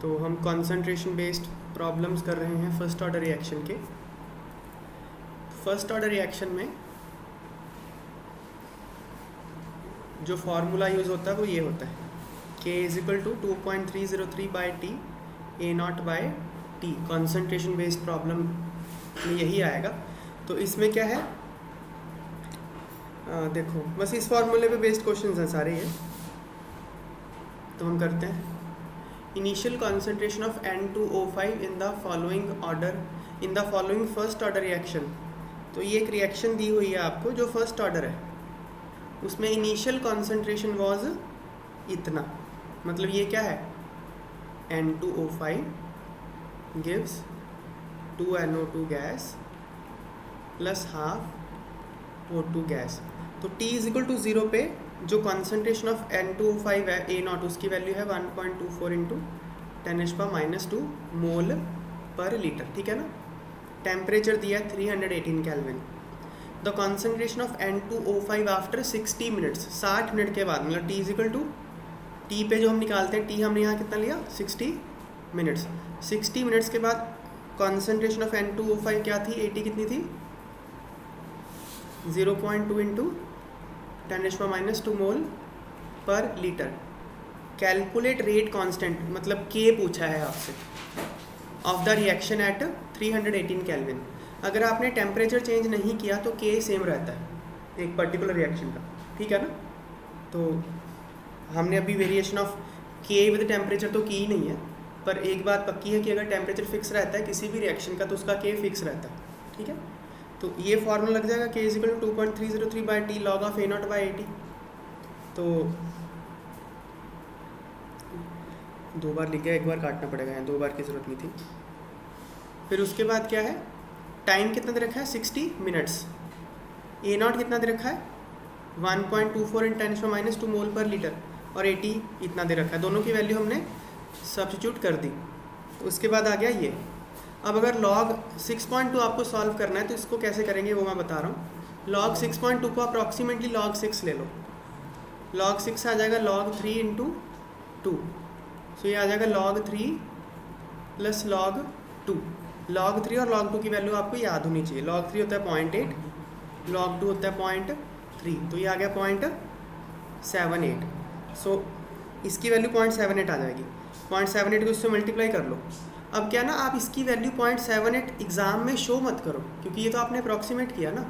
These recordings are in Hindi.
तो हम कंसंट्रेशन बेस्ड प्रॉब्लम्स कर रहे हैं फर्स्ट ऑर्डर रिएक्शन के। फर्स्ट ऑर्डर रिएक्शन में जो फार्मूला यूज़ होता है वो ये होता है K = 2.303/T A0/T। Concentration based problem में यही आएगा। तो इसमें क्या है, देखो बस इस फार्मूले पे बेस्ड क्वेश्चंस हैं सारे ये। तो हम करते हैं initial concentration of N2O5 in the following order in the following first order reaction. तो ये एक रिएक्शन दी हुई है आपको जो फर्स्ट ऑर्डर है, उसमें इनिशियल कंसंट्रेशन वाज इतना, मतलब ये क्या है N2O5 gives 2NO2 gas plus half O2 gas. तो T = 0 पे जो कंसंट्रेशन ऑफ N2O5 है A0 उसकी वैल्यू है 1.24 × 10⁻² मोल पर लीटर, ठीक है ना। टेम्परेचर दिया है 318 kelvin. The concentration of N2O5 after 60 minutes, 60 minute के बाद, मतलब T = T पे जो हम निकालते हैं T हमने यहाँ कितना लिया 60 मिनट्स। 60 मिनट्स के बाद कंसंट्रेशन ऑफ N2O5 क्या थी, AT कितनी थी 0.2 × 10⁻² मोल पर लीटर। कैलकुलेट रेट कांस्टेंट, मतलब K पूछा है आपसे, of the reaction at 318 kelvin. अगर आपने टेम्परेचर चेंज नहीं किया तो K सेम रहता है एक पर्टिकुलर रिएक्शन का, ठीक है ना। तो हमने अभी variation of K with temperature तो की ही नहीं है, पर एक बात पक्की है कि अगर टेम्परेचर फिक्स रहता है किसी भी रिएक्शन का तो उसका K फिक्स रहता है, ठीक है। तो ये फॉर्मूला लग जाएगा K = 2.303/T log of A0/AT। तो 2 बार लिख गया, 1 बार काटना पड़ेगा, 2 बार की ज़रूरत नहीं थी। फिर उसके बाद क्या है, टाइम कितना दे रखा है 60 मिनट्स। A0 कितना दे रखा है 1.24 × 10⁻² मोल पर लीटर, और AT इतना दे रखा है। दोनों की वैल्यू हमने सब्स्टिट्यूट कर दी। तो उसके बाद आ गया ये। अब अगर log 6.2 आपको सॉल्व करना है तो इसको कैसे करेंगे वो मैं बता रहा हूँ। log 6.2 को अप्रॉक्सीमेटली log 6 ले लो। log 6 आ जाएगा log 3 × 2। सो ये आ जाएगा log 3 + log 2। log 3 और log 2 की वैल्यू आपको याद होनी चाहिए। log 3 होता है 0.8, log 2 होता है 0.3, तो ये आ गया 0.78। सो इसकी वैल्यू 0.78 आ जाएगी। 0.78 को इससे मल्टीप्लाई कर लो। अब क्या ना, आप इसकी वैल्यू 0.78 एग्ज़ाम में शो मत करो, क्योंकि ये तो आपने अप्रॉक्सीमेट किया ना।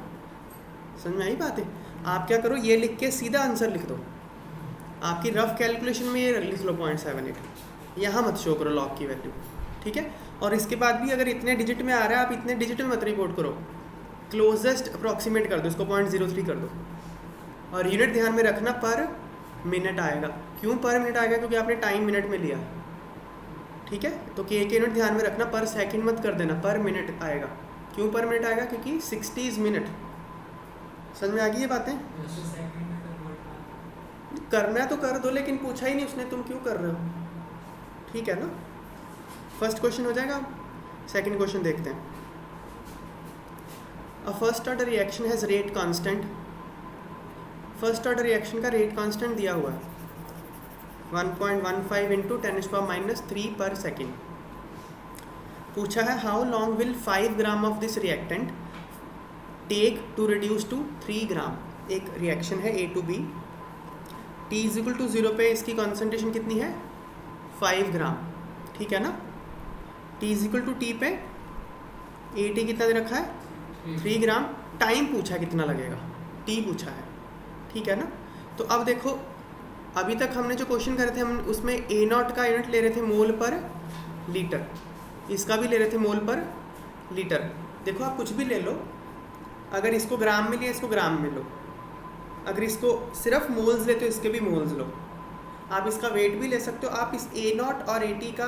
समझ में आई बात है। आप क्या करो, ये लिख के सीधा आंसर लिख दो। आपकी रफ कैलकुलेशन में ये लिख लो 0.78, यहाँ मत शो करो लॉग की वैल्यू, ठीक है। और इसके बाद भी अगर इतने डिजिट में आ रहा है, आप इतने डिजिट में मत रिपोर्ट करो, क्लोजेस्ट अप्रॉक्सीमेट कर दो, इसको 0.03 कर दो। और यूनिट ध्यान में रखना, पर मिनट आएगा। क्यों पर मिनट आएगा, क्योंकि आपने टाइम मिनट में लिया, ठीक है। तो K के यूनिट ध्यान में रखना, पर सेकंड मत कर देना, पर मिनट आएगा। क्यों पर मिनट आएगा, क्योंकि 60 मिनट। समझ में आ गई ये बातें। करना है तो कर दो, लेकिन पूछा ही नहीं उसने, तुम क्यों कर रहे हो, ठीक है ना। फर्स्ट क्वेश्चन हो जाएगा। सेकंड क्वेश्चन देखते हैं। A first order reaction has rate constant. First order reaction का रेट कांस्टेंट दिया हुआ है 1.15 × 10⁻³ पर सेकेंड। पूछा है how long will 5 gram of this reactant take to reduce to 3 gram. एक रिएक्शन है A to B, T = 0 पे इसकी कॉन्सेंट्रेशन कितनी है 5 ग्राम, ठीक है ना। T = T पे AT कितना दे रखा है 3 ग्राम। टाइम पूछा कितना लगेगा, T पूछा है, ठीक है ना। तो अब देखो, अभी तक हमने जो क्वेश्चन करे थे हम उसमें A0 का यूनिट ले रहे थे मोल पर लीटर, इसका भी ले रहे थे मोल पर लीटर। देखो आप कुछ भी ले लो, अगर इसको ग्राम में लिया इसको ग्राम में लो, अगर इसको सिर्फ मोल्स लेते हो इसके भी मोल्स लो। आप इसका वेट भी ले सकते हो, आप इस A0 और AT का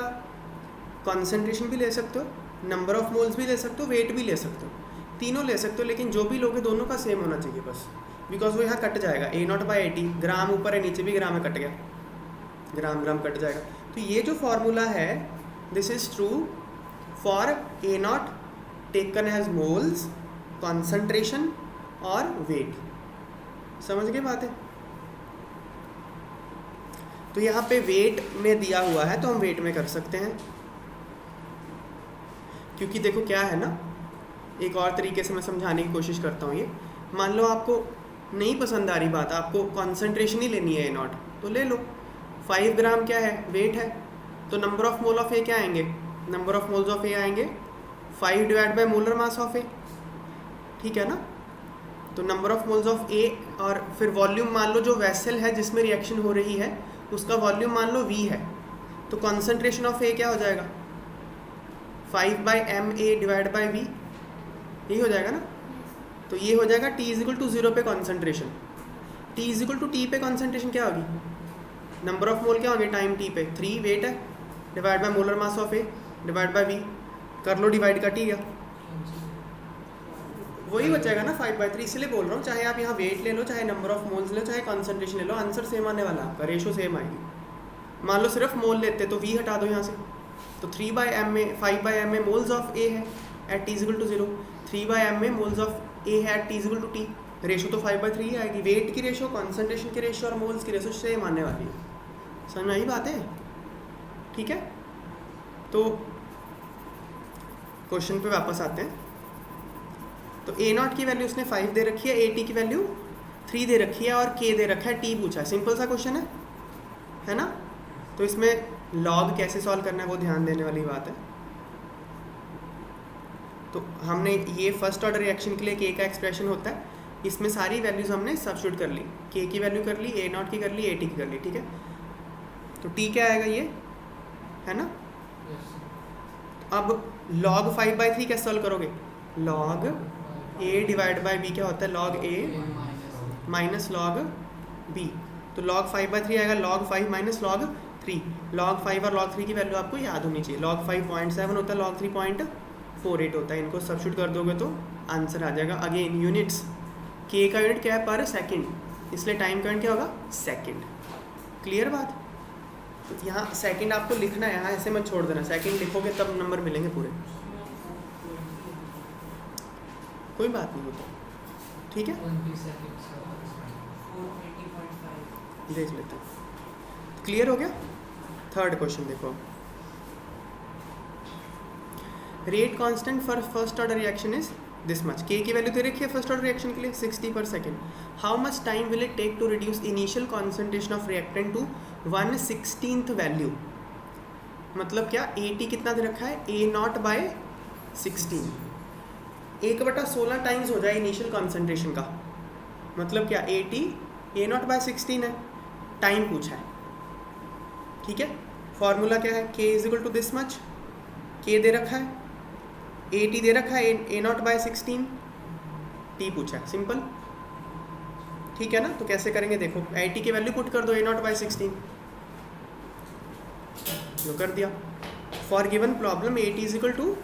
कॉन्सेंट्रेशन भी ले सकते हो, नंबर ऑफ मोल्स भी ले सकते हो, वेट भी ले सकते हो, तीनों ले सकते हो। लेकिन जो भी लोगे दोनों का सेम होना चाहिए बस, बिकॉज वो यहाँ कट जाएगा। A0/AT ग्राम ऊपर है, नीचे भी ग्राम में कट गया, ग्राम ग्राम कट जाएगा। तो ये जो फॉर्मूला है this is true for A0 taken as moles, concentration और वेट। समझ गए बात है। तो यहाँ पे वेट में दिया हुआ है तो हम वेट में कर सकते हैं, क्योंकि देखो क्या है ना, एक और तरीके से मैं समझाने की कोशिश करता हूँ। ये मान लो आपको नहीं पसंद आ रही बात, आपको कॉन्सेंट्रेशन ही लेनी है ए नॉट, तो ले लो। 5 ग्राम क्या है, वेट है, तो number of mole of A क्या आएंगे, number of moles of A आएंगे 5 divide by molar mass of A, ठीक है ना। तो number of moles of A, और फिर वॉल्यूम मान लो जो वेसल है जिसमें रिएक्शन हो रही है उसका वॉल्यूम मान लो v है, तो कॉन्सेंट्रेशन ऑफ ए क्या हो जाएगा 5/ma डिवाइड बाई v, यही हो जाएगा ना। तो ये हो जाएगा t इज इक्वल टू 0 पे concentration, t is equal to t पे कॉन्सेंट्रेशन क्या होगी, नंबर ऑफ मोल क्या होंगे टाइम t पे, 3 वेट है divide by molar mass of A divide by v, कर लो डिवाइड, कट ही गया, वही बचेगा ना 5/3। इसलिए बोल रहा हूँ चाहे आप यहाँ वेट ले लो, चाहे नंबर ऑफ मोल्स ले लो, चाहे कॉन्सेंट्रेशन ले लो, आंसर सेम आने वाला, आपका रेशो सेम आएगी। मान लो सिर्फ मोल लेते तो v हटा दो यहाँ से, तो 3/ma 5/ma moles of a है at t is equal to 0, 3/ma moles of a है at t is equal to t, ratio तो 5/3 ही आएगी। वेट की रेशो, कॉन्सेंट्रेशन की रेशो और मोल्स की रेशो सेम आने वाली है। समझ में आई बात है, ठीक है। तो क्वेश्चन पे वापस आते हैं। तो ए नॉट की वैल्यू उसने 5 दे रखी है, ए टी की वैल्यू 3 दे रखी है और के दे रखा है, टी पूछा है। सिंपल सा क्वेश्चन है ना। तो इसमें लॉग कैसे सॉल्व करना है वो ध्यान देने वाली बात है। तो हमने ये फर्स्ट ऑर्डर रिएक्शन के लिए के का एक्सप्रेशन होता है, इसमें सारी वैल्यूज हमने सब्स्टिट्यूट कर ली, के की वैल्यू कर ली, ए नॉट की कर ली, ए टी की कर ली, ठीक है। तो टी क्या आएगा, ये है ना। अब log 5/3 कैसे सॉल्व करोगे, log a divide by b क्या होता है, log a minus log b। तो log 5/3 आएगा, log 5 माइनस log 3। log 5 और log 3 की वैल्यू आपको याद होनी चाहिए। log 5 0.7 होता है, log 3 0.48 होता है। इनको सब्स्टिट्यूट कर दोगे तो आंसर आ जाएगा। अगेन यूनिट्स, k का यूनिट क्या है, पर सेकेंड, इसलिए टाइम का यूनिट क्या होगा, सेकेंड। क्लियर बात। तो यहाँ सेकंड आपको लिखना है, यहाँ ऐसे मत छोड़ देना, सेकंड लिखोगे तब नंबर मिलेंगे पूरे, कोई बात नहीं होता, ठीक है। देख लेते हैं, क्लियर हो गया। थर्ड क्वेश्चन देखो, rate constant for first order reaction is this much. के की वैल्यू दे रखी है फर्स्ट ऑर्डर रिएक्शन के लिए 60 पर second. How much time will it take to reduce initial concentration of reactant to 1/16 value. मतलब क्या, ए टी कितना दे रखा है, ए नॉट बाय 16, 1/16 टाइम्स हो जाए इनिशियल कॉन्सेंट्रेशन का। मतलब क्या, A T A naught by 16 है, टाइम पूछा है, ठीक है। फॉर्मूला क्या है, K is equal to this much, K दे रखा है, ए टी दे रखा है, ए नॉट बाय 16, टी पूछा है, सिंपल, ठीक है ना। तो कैसे करेंगे देखो, ए टी की वैल्यू पुट कर दो, ए नॉट बाय 16, जो कर दिया। For given problem a t is equal to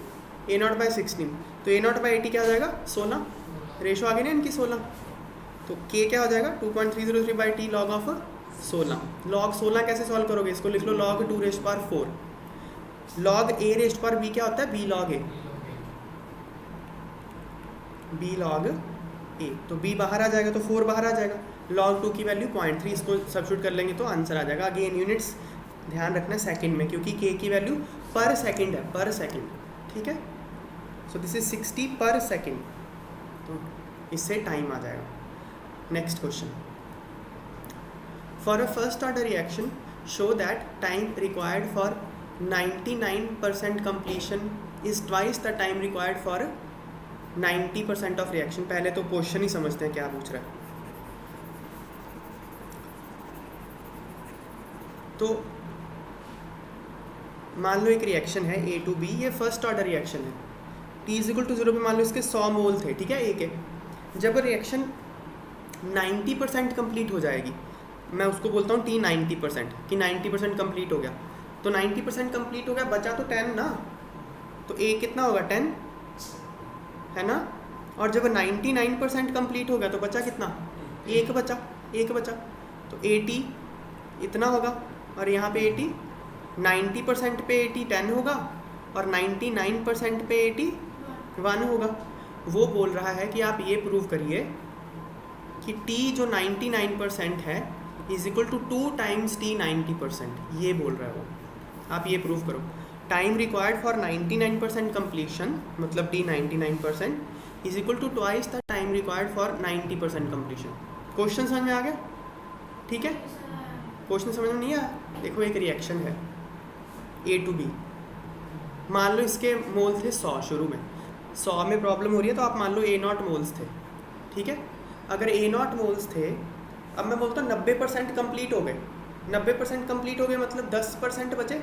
a naught by 16, तो ए नॉट बाय 80 क्या हो जाएगा, 16, रेशो आ गई ना इनकी 16। तो के क्या हो जाएगा, 2.303/t log ऑफ 16। log 16 कैसे सॉल्व करोगे, इसको लिख लो log 2⁴। log a⁴b क्या होता है, b log a, b log a। तो b बाहर आ जाएगा तो 4 बाहर आ जाएगा। log 2 की वैल्यू 0.3, इसको सब्स्टिट्यूट कर लेंगे तो आंसर आ जाएगा। अगेन यूनिट्स ध्यान रखना सेकंड में, क्योंकि k की वैल्यू पर सेकंड है, पर सेकंड, ठीक है। सो दिस इज 60 पर सेकंड, तो इससे टाइम आ जाएगा। Next question, for a first order reaction show that time required for 99% completion is twice the time required for 90% of reaction. पहले तो क्वेश्चन ही समझते हैं क्या पूछ रहा है। तो मान लो एक रिएक्शन है A to B, ये फर्स्ट ऑर्डर रिएक्शन है, T इज इक्वल टू 0 पे मान लो इसके 100 मोल थे, ठीक है, A के। जब रिएक्शन 90% कंप्लीट हो जाएगी, मैं उसको बोलता हूँ T 90%, कि 90% कंप्लीट हो गया, तो 90% कंप्लीट हो गया, बचा तो 10 ना, तो A कितना होगा, 10 है ना। और जब 99% कंप्लीट हो गया तो बचा कितना, एक बचा, तो AT इतना होगा, और यहाँ पे AT 90% पे AT 10 होगा और 99% पे AT 1 होगा। वो बोल रहा है कि आप ये प्रूव करिए कि T जो 99% है is equal to 2 times T 90%, ये बोल रहा है वो। आप ये प्रूव करो, टाइम रिक्वायर्ड फॉर 99% कंप्लीशन मतलब T 99% is equal to twice the time required for 90% completion. Question समझ में आ गया? ठीक है, क्वेश्चन समझ में नहीं आया? देखो एक रिएक्शन है ए टू बी, मान लो इसके मोल्स थे 100 शुरू में, 100 में प्रॉब्लम हो रही है तो आप मान लो A0 मोल्स थे, ठीक है। अगर A0 मोल्स थे, अब मैं बोलता हूँ 90% कंप्लीट हो गए, 90% कंप्लीट हो गए मतलब 10% बचे।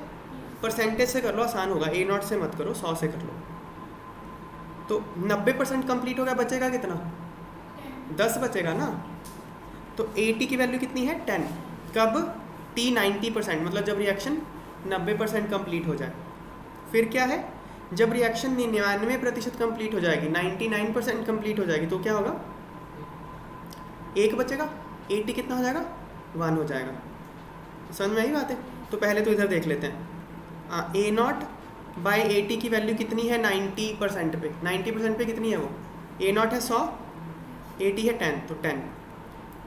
परसेंटेज से कर लो, आसान होगा, A0 से मत करो, 100 से कर लो। तो 90% कंप्लीट हो गया, बचेगा कितना? 10 बचेगा ना। तो AT की वैल्यू कितनी है? 10। कब? T 90% मतलब जब रिएक्शन 90% कंप्लीट हो जाए। फिर क्या है, जब रिएक्शन 99% कंप्लीट हो जाएगी, 99% कंप्लीट हो जाएगी, तो क्या होगा? 1 बचेगा, AT कितना हो जाएगा? 1 हो जाएगा। समझ में आई बात है? तो पहले तो इधर देख लेते हैं, A0 बाई AT की वैल्यू कितनी है 90% पे? 90% पे कितनी है वो? A0 है 100, AT है 10, तो 10।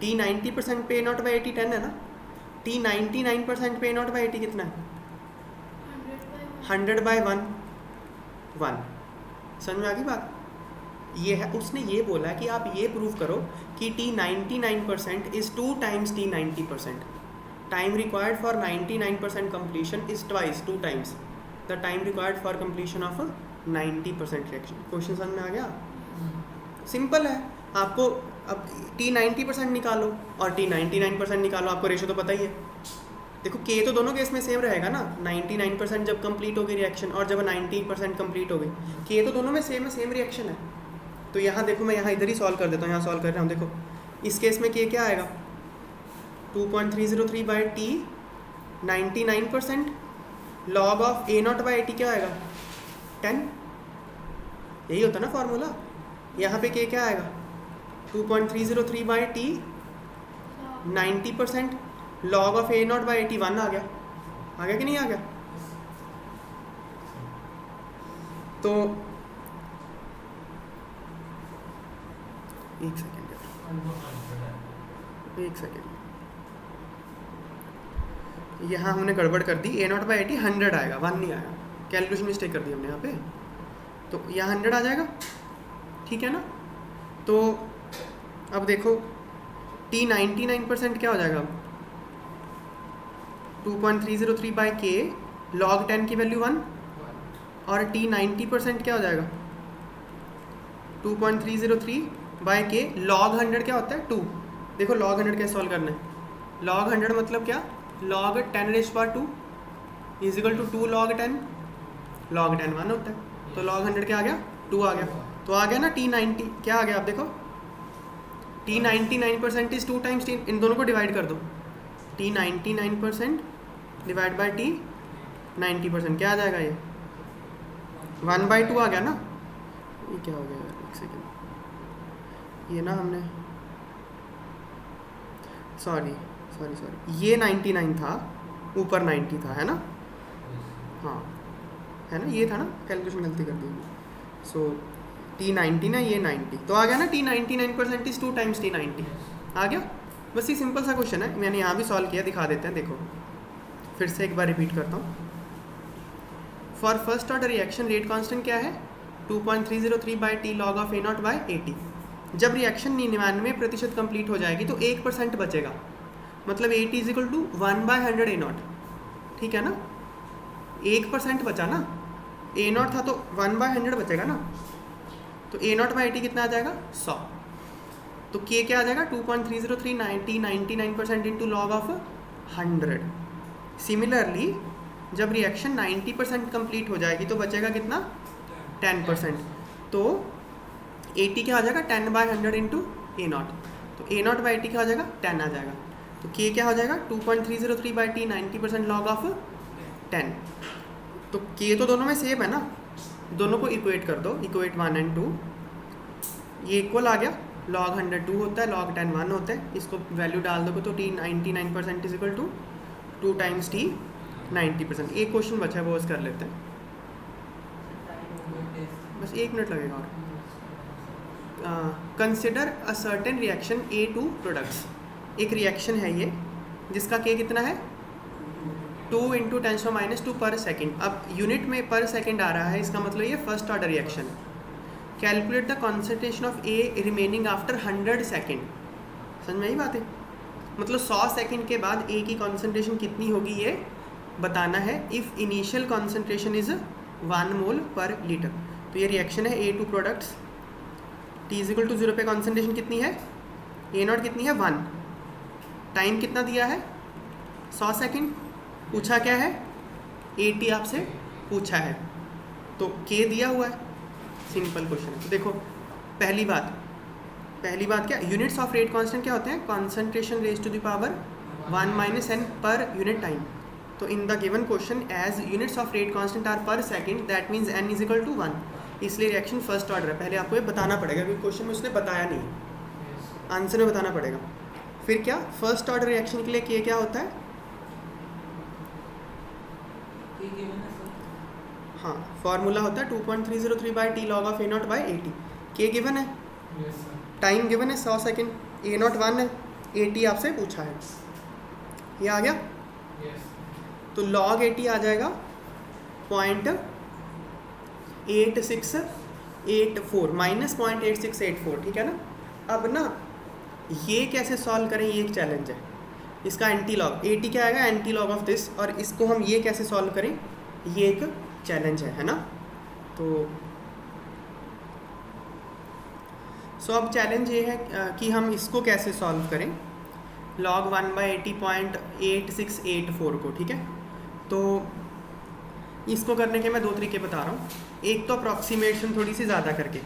T 90% पे A0 बाई AT 10 है ना। T 99% पे A0 बाई AT कितना है? 100 बाई 1, 1। समझ में आ गई बात? ये है, उसने ये बोला कि आप ये प्रूव करो कि T 99% is 2 times T 90%। Time required for 99% completion is twice, 2 times the time required for completion of 90% reaction. Question समझ में आ गया? सिंपल है। आपको अब T 90% निकालो और T 99% निकालो, आपको रेशो तो पता ही है। देखो K तो दोनों केस में सेम रहेगा ना, 99% जब कंप्लीट हो गई रिएक्शन और जब 90% कंप्लीट हो गई, K तो दोनों में सेम है, सेम रिएक्शन है। तो यहाँ देखो, मैं यहाँ इधर ही सॉल्व कर देता हूँ, यहाँ सॉल्व कर रहा हूँ। देखो इस केस में K क्या आएगा? 2.303 by T 99% log of A0 by AT क्या आएगा? 10। यही होता ना फॉर्मूला। यहाँ पे K क्या आएगा? 2.303 by T 90% log of A0 by AT 1 आ गया। आ गया कि नहीं आ गया? तो एक सेकेंड, यहाँ हमने गड़बड़ कर दी। A0 बाई AT 100 आएगा, 1 नहीं आएगा, कैलकुलेशन मिस्टेक कर दी हमने यहाँ पे। तो यहाँ 100 आ जाएगा, ठीक है ना। तो अब देखो T 99% क्या हो जाएगा? 2.303 बाई K लॉग 10 की वैल्यू 1, और T 90% क्या हो जाएगा? 2.303 बाई K लॉग 100 क्या होता है? 2। देखो लॉग 100 कैसे सॉल्व करना है? लॉग 100 मतलब क्या? Log 10⁻² is equal to 2 log 10। Log 10 1 होता है, तो लॉग 100 क्या आ गया? 2 आ गया। तो आ गया ना T 90 क्या आ गया? आप देखो T 99% इज 2 टाइम्स T, इन दोनों को डिवाइड कर दो। T 99% डिवाइड बाई T 90% क्या आ जाएगा? ये 1/2 आ गया ना। ये क्या हो गया यार, एक सेकेंड, ये ना हमने सॉरी, ये 99 था, ऊपर 90 था, है ना? हाँ है ना, ये था ना, कैलकुलेशन गलती कर दी। सो T 90 ना, ये 90, तो आ गया ना T 99% इज 2 टाइम्स T 90 आ गया। बस ये सिंपल सा क्वेश्चन है, मैंने यहाँ भी सॉल्व किया, दिखा देते हैं। देखो फिर से एक बार रिपीट करता हूँ। For first order reaction rate constant क्या है? 2.303 by T log of A0 by AT। जब रिएक्शन 99% कंप्लीट हो जाएगी तो 1% बचेगा, मतलब AT is equal to 1/100 A0, ठीक है ना। 1% बचा ना, A0 था तो 1/100 बचेगा ना, तो A0 बाई AT कितना आ जाएगा? 100। तो K क्या आ जाएगा? 2.303 99% इंटू लॉग ऑफ 100। सिमिलरली जब रिएक्शन 90% कंप्लीट हो जाएगी तो बचेगा कितना? 10%। तो AT क्या आ जाएगा? 10/100 इंटू A0, तो A0 बाई AT क्या हो जाएगा? 10 आ जाएगा। तो K क्या हो जाएगा? 2.303 बाई T 90% लॉग ऑफ 10। तो K तो दोनों में सेम है ना, दोनों को इक्वेट कर दो, इक्वेट 1 और 2, ये इक्वल आ गया। लॉग 100 2 होता है, लॉग 10 1 होता है, इसको वैल्यू डाल दोगे तो T 99% is equal to 2 times T 90%। एक क्वेश्चन बचा है, वो बस कर लेते हैं, बस 1 मिनट लगेगा और। Consider a certain reaction A2 products. एक रिएक्शन है ये जिसका के कितना है 2 × 10⁻² पर सेकेंड। अब यूनिट में पर सेकेंड आ रहा है, इसका मतलब ये फर्स्ट ऑर्डर रिएक्शन है। Calculate the concentration of A remaining after 100 second. समझ में आई बात है? मतलब 100 सेकेंड के बाद ए की कॉन्सेंट्रेशन कितनी होगी ये बताना है। इफ़ इनिशियल कॉन्सेंट्रेशन इज़ 1 मोल पर लीटर। तो ये रिएक्शन है A2 प्रोडक्ट्स। T = 0 पे कॉन्सेंट्रेशन कितनी है, A0 कितनी है 1, टाइम कितना दिया है 100 सेकेंड, पूछा क्या है AT आपसे पूछा है, तो K दिया हुआ है, सिंपल क्वेश्चन है। तो देखो पहली बात क्या, यूनिट्स ऑफ रेट कांस्टेंट क्या होते हैं, concentration raise to the power 1 - n per unit time. तो in the given question as units of rate constant are per second, that means n = 1, इसलिए रिएक्शन फर्स्ट ऑर्डर है। पहले आपको ये बताना पड़ेगा क्योंकि क्वेश्चन में उसने बताया नहीं, आंसर में बताना पड़ेगा। फिर क्या, फर्स्ट ऑर्डर रिएक्शन के लिए K क्या होता है, हाँ फॉर्मूला होता है 2.303/T log of A0/AT। K given है, टाइम गिवन है 100 सेकेंड, A0 1 है, AT आपसे पूछा है, ये आ गया। तो log AT आ जाएगा 0.8684 -0.8684, ठीक है ना। अब ना ये कैसे सॉल्व करें, ये एक चैलेंज है। इसका एंटी लॉग AT क्या आएगा, एंटी लॉग ऑफ दिस, और इसको हम ये कैसे सॉल्व करें, ये एक चैलेंज है ना। तो अब चैलेंज ये है कि हम इसको कैसे सॉल्व करें, log 1/80.8684 को, ठीक है। तो इसको करने के मैं 2 तरीके बता रहा हूँ। एक तो अप्रॉक्सीमेशन थोड़ी सी ज़्यादा करके,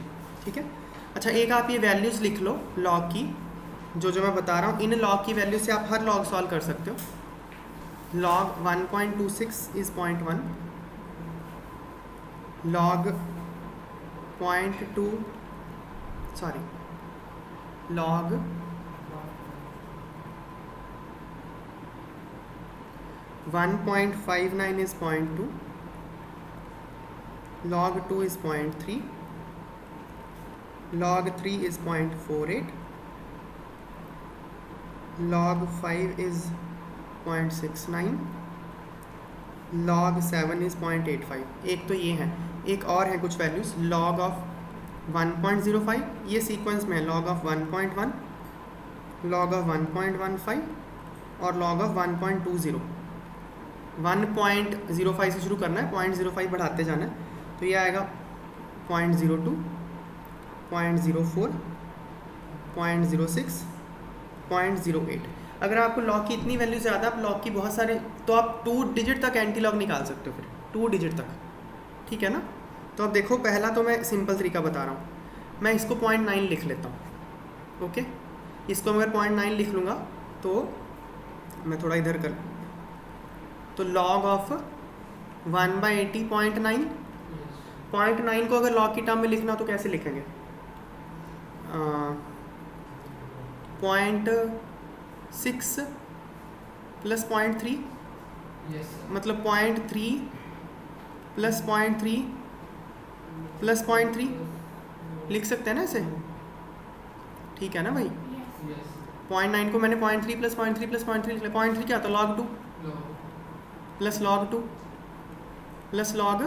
ठीक है। अच्छा, एक आप ये वैल्यूज़ लिख लो log की, जो मैं बता रहा हूँ, इन log की वैल्यू से आप हर log सॉल्व कर सकते हो। log 1.26 is 0.1, log 1.59 is 0.2, log 2 is 0.3, log 3 is 0.48, log 5 is 0.69, log 7 is 0.85। एक तो ये है, एक और है कुछ वैल्यूज़, log of 1.05, ये सीक्वेंस में है, log of 1.1, log of 1.15 और log of 1.20। 1.05 से शुरू करना है, 0.05 बढ़ाते जाना है। तो ये आएगा 0.02, 0.04, 0.06, 0.08। अगर आपको लॉग की इतनी वैल्यू ज़्यादा, आप लॉग की बहुत सारे, तो आप 2 डिजिट तक एंटी लॉग निकाल सकते हो, फिर 2 डिजिट तक, ठीक है ना। तो अब देखो, पहला तो मैं सिंपल तरीका बता रहा हूँ, मैं इसको 0.9 लिख लेता हूँ, ओके। इसको अगर 0.9 लिख लूँगा तो मैं थोड़ा इधर कर, तो log ऑफ 1/80 0.9, 0.9 को अगर log की टर्म में लिखना तो कैसे लिखेंगे, 0.6 + 0.3, मतलब 0.3 + 0.3 + 0.3 लिख सकते हैं ना इसे, ठीक है ना भाई। 0.9 को मैंने 0.3 + 0.3 + 0.3 लिख लिया। 0.3 क्या होता है, log 2 + log 2 + log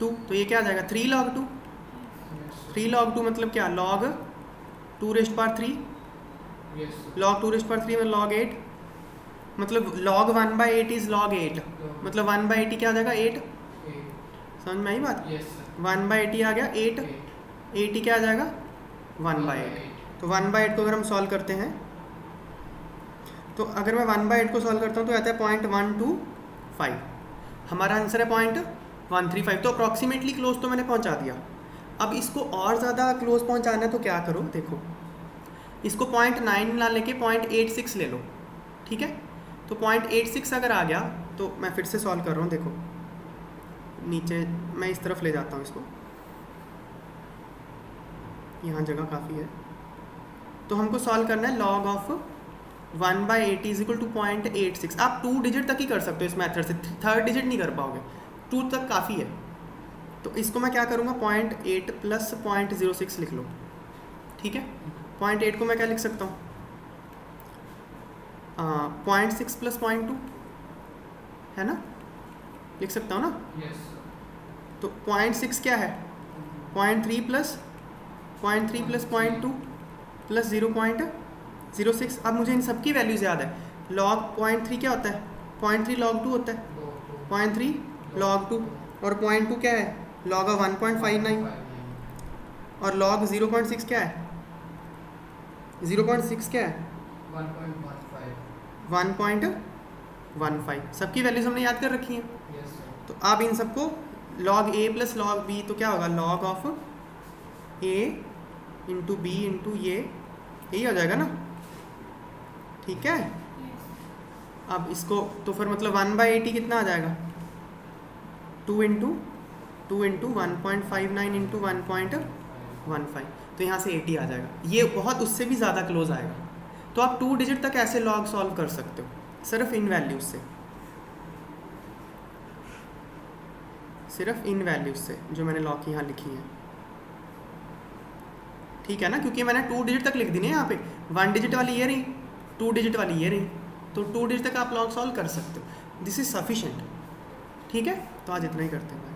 2, तो ये क्या आ जाएगा 3 log 2। 3 log 2 मतलब क्या, log 2⁻³ log 2⁻³ में log 8, मतलब log 1/8 इज log 8, मतलब 1/80 क्या आ जाएगा 8, समझ में आई बात। 1/80 आ गया 8, 80 क्या आ जाएगा 1/8। तो 1/8 को अगर हम सॉल्व करते हैं, तो अगर मैं 1/8 को सॉल्व करता हूँ तो आता है 0.125, हमारा आंसर है 0.135। तो अप्रॉक्सीमेटली क्लोज तो मैंने पहुँचा दिया। अब इसको और ज़्यादा क्लोज पहुँचाना है तो क्या करो, देखो इसको 0.9 ना लेके 0.86 ले लो, ठीक है। तो 0.86 अगर आ गया तो मैं फिर से सॉल्व कर रहा हूँ, देखो नीचे मैं इस तरफ ले जाता हूँ इसको, यहाँ जगह काफ़ी है। तो हमको सॉल्व करना है log ऑफ 1/80 = 0.86। आप 2 डिजिट तक ही कर सकते हो इस मेथड से, 3rd डिजिट नहीं कर पाओगे, 2 तक काफ़ी है। तो इसको मैं क्या करूँगा, 0.8 + 0.06 लिख लो, ठीक है। 0.8 को मैं क्या लिख सकता हूँ, 0.6 प्लस 0.2 है ना, लिख सकता हूँ ना? यस। तो 0.6 क्या है? 0.3 प्लस 0.2 प्लस 0.06। अब मुझे इन सब की वैल्यूज़ याद है। log 0.3 क्या होता है? 0.3 log 2 होता है, 0.3 log 2, और 0.2 क्या है? log of 1.59, और log 0.6 क्या है? 0.6 क्या है? 1.15। सबकी वैल्यूज हमने याद कर रखी हैं। Yes sir. तो अब इन सबको log a plus log b, तो क्या होगा? log of a into b into ये, यही हो जाएगा ना? ठीक है। अब इसको तो फिर मतलब 1/80 कितना आ जाएगा? 2 इंटू 1.59 इंटू 1.15, तो यहाँ से 80 आ जाएगा। ये बहुत उससे भी ज़्यादा क्लोज आएगा। तो आप 2 डिजिट तक ऐसे लॉग सॉल्व कर सकते हो सिर्फ इन वैल्यूज से, सिर्फ इन वैल्यूज से जो मैंने लॉग की यहाँ लिखी है। ठीक है ना, क्योंकि मैंने 2 डिजिट तक लिख दी ना यहाँ पे। 1 डिजिट वाली ये रही, 2 डिजिट वाली ये रही, तो 2 डिजिट तक आप लॉग सॉल्व कर सकते हो। This is sufficient. ठीक है, तो आज इतना ही करते हैं।